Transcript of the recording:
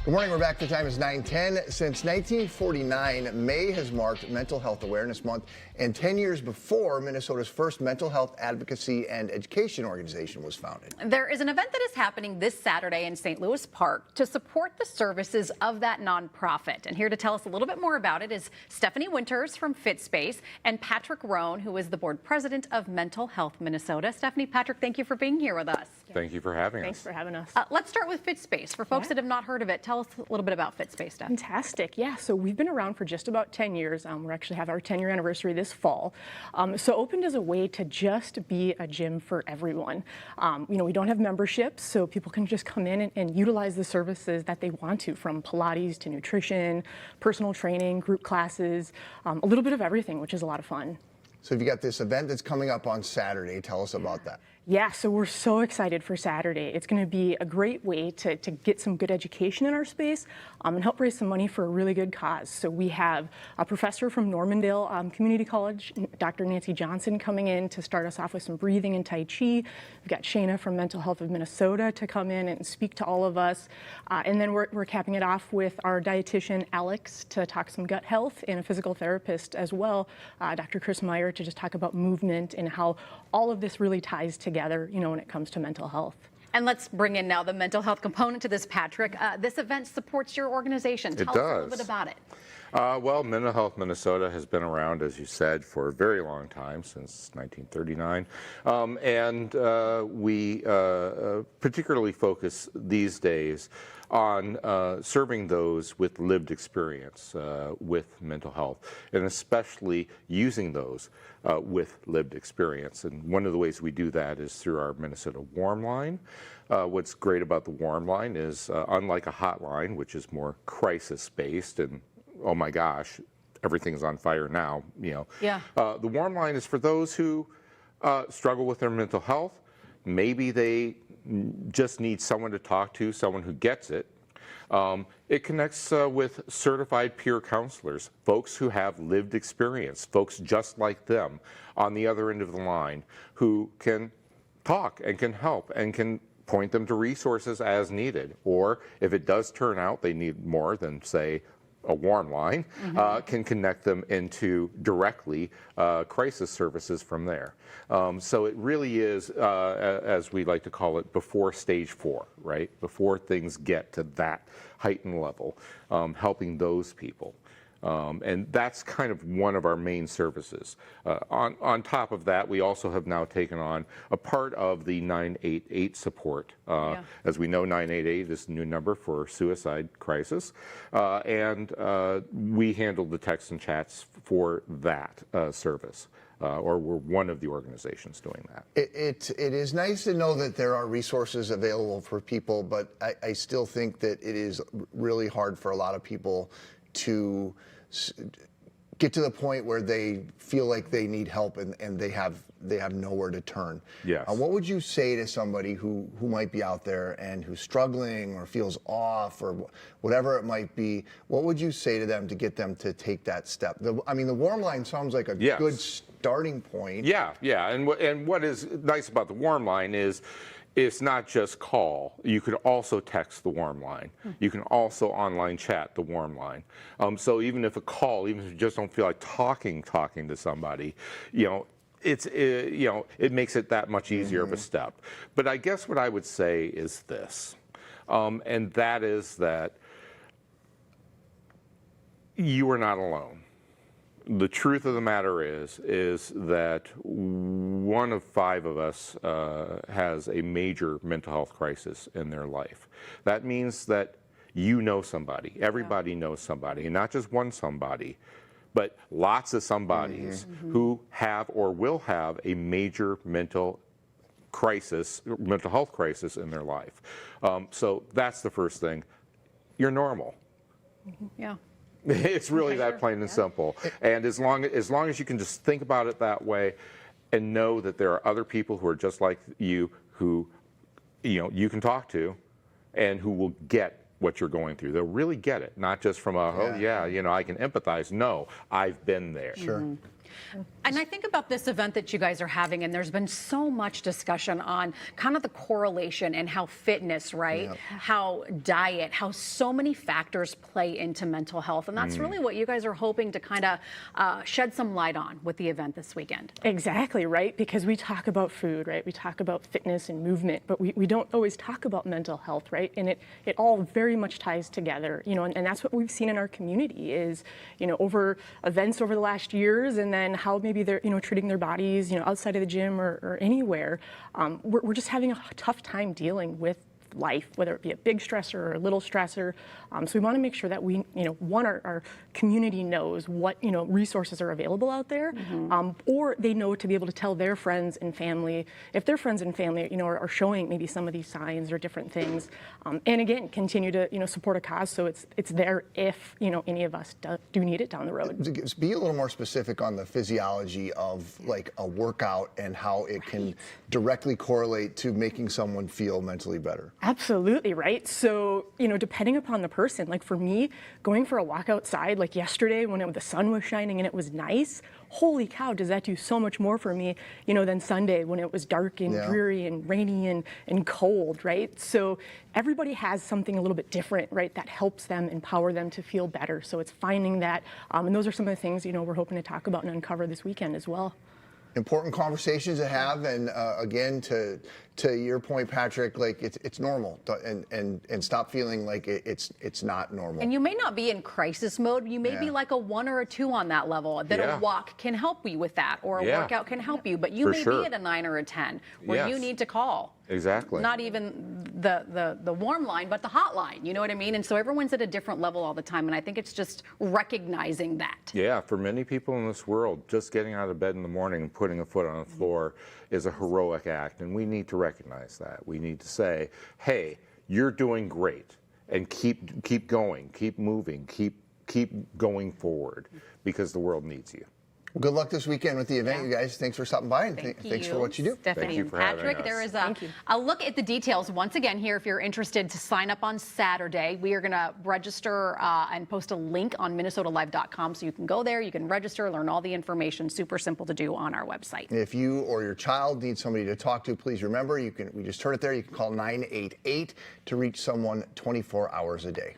Good morning, we're back. The time is 9:10. Since 1949, May has marked Mental Health Awareness Month, and 10 years before, Minnesota's first mental health advocacy and education organization was founded. There is an event that is happening this Saturday in St. Louis Park to support the services of that nonprofit. And here to tell us a little bit more about it is Stephanie Winters from FitSpace and Patrick Roan, who is the board president of Mental Health Minnesota. Stephanie, Patrick, thank you for being here with us. Thank you for having us. Thanks for having us. Let's start with FitSpace. For folks that have not heard of it, tell us a little bit about FitSpace, Steph. Fantastic. Yeah, so we've been around for just about 10 years. We actually have our 10-year anniversary this fall. So opened as a way to just be a gym for everyone. We don't have memberships, so people can just come in and utilize the services that they want to, from Pilates to nutrition, personal training, group classes, a little bit of everything, which is a lot of fun. So you've got this event that's coming up on Saturday. Tell us about that. Yeah, so we're so excited for Saturday. It's going to be a great way to get some good education in our space and help raise some money for a really good cause. So we have a professor from Normandale Community College, Dr. Nancy Johnson, coming in to start us off with some breathing and Tai Chi. We've got Shayna from Mental Health of Minnesota to come in and speak to all of us. And then we're capping it off with our dietitian, Alex, to talk some gut health, and a physical therapist as well, Dr. Chris Meyer, to just talk about movement and how all of this really ties together, when it comes to mental health. And let's bring in now the mental health component to this, Patrick. This event supports your organization. Tell us a little bit about it. Well, Mental Health Minnesota has been around, as you said, for a very long time, since 1939. We particularly focus these days on serving those with lived experience with mental health, and especially using those with lived experience. And one of the ways we do that is through our Minnesota Warm Line. What's great about the Warm Line is, unlike a hotline, which is more crisis-based and oh my gosh, everything's on fire now, Yeah. The Warm Line is for those who struggle with their mental health. Maybe they just need someone to talk to, someone who gets it. It connects with certified peer counselors, folks who have lived experience, folks just like them on the other end of the line, who can talk and can help and can point them to resources as needed. Or if it does turn out they need more than, say, a Warm Line, can connect them into directly crisis services from there. So it really is, as we like to call it, before stage 4, right? Before things get to that heightened level, helping those people. And that's kind of one of our main services. On top of that, we also have now taken on a part of the 988 support. As we know, 988 is the new number for suicide crisis. And we handle the texts and chats for that service. Or we're one of the organizations doing that. It is nice to know that there are resources available for people, but I still think that it is really hard for a lot of people to get to the point where they feel like they need help and they have nowhere to turn. Yes. What would you say to somebody who might be out there and who's struggling or feels off or whatever it might be? What would you say to them to get them to take that step? The Warm Line sounds like a good starting point. Yeah. And what is nice about the Warm Line is it's not just call. You could also text the Warm Line. You can also online chat the Warm Line. So even if even if you just don't feel like talking to somebody, it makes it that much easier of a step. But I guess what I would say is this, and that is that you are not alone. The truth of the matter is that 1 of 5 of us has a major mental health crisis in their life. That means that you know somebody. Everybody knows somebody, and not just one somebody, but lots of somebodies who have or will have a major mental health crisis in their life. So that's the first thing. You're normal. Yeah. It's really that plain and simple. And as long as you can just think about it that way and know that there are other people who are just like you who you can talk to and who will get what you're going through. They'll really get it, not just from I can empathize. No, I've been there. Sure. And I think about this event that you guys are having, and there's been so much discussion on kind of the correlation and how fitness, right? Yep. How diet, how so many factors play into mental health. And that's really what you guys are hoping to kind of shed some light on with the event this weekend. Exactly, right? Because we talk about food, right? We talk about fitness and movement, but we don't always talk about mental health, right? And it all very much ties together, and that's what we've seen in our community is, over events over the last years, and then how maybe they're, treating their bodies, outside of the gym or anywhere. We're just having a tough time dealing with life, whether it be a big stressor or a little stressor. So we want to make sure that we, one, our community knows what, resources are available out there, or they know to be able to tell their friends and family, if their friends and family, are showing maybe some of these signs or different things. And again, continue to, support a cause so it's there if, any of us do need it down the road. Be a little more specific on the physiology of like a workout and how it can directly correlate to making someone feel mentally better. Absolutely, right? So, depending upon the person, like for me, going for a walk outside, like yesterday when the sun was shining and it was nice, holy cow, does that do so much more for me, than Sunday when it was dark and dreary and rainy and cold, right? So everybody has something a little bit different, right, that helps them, empower them to feel better. So it's finding that, and those are some of the things, we're hoping to talk about and uncover this weekend as well. Important conversations to have, and again, to your point, Patrick, like it's normal, and stop feeling like it's not normal. And you may not be in crisis mode. You may be like a 1 or a 2 on that level. That a walk can help you with that, or a workout can help you. But you may be at a 9 or a 10, where you need to call. Exactly. Not even the warm line, but the hot line. You know what I mean? And so everyone's at a different level all the time. And I think it's just recognizing that. Yeah, for many people in this world, just getting out of bed in the morning and putting a foot on the floor is a heroic act. And we need to recognize that. We need to say, hey, you're doing great. And keep going, keep moving, keep going forward, because the world needs you. Well, good luck this weekend with the event, you guys. Thanks for stopping by, and thanks for what you do. Stephanie Thank you and for having Patrick. us. There is a look at the details once again here. If you're interested to sign up on Saturday, we are going to register and post a link on minnesotalive.com, so you can go there, you can register, learn all the information. Super simple to do on our website. If you or your child need somebody to talk to, please remember, we just heard it there, you can call 988 to reach someone 24 hours a day.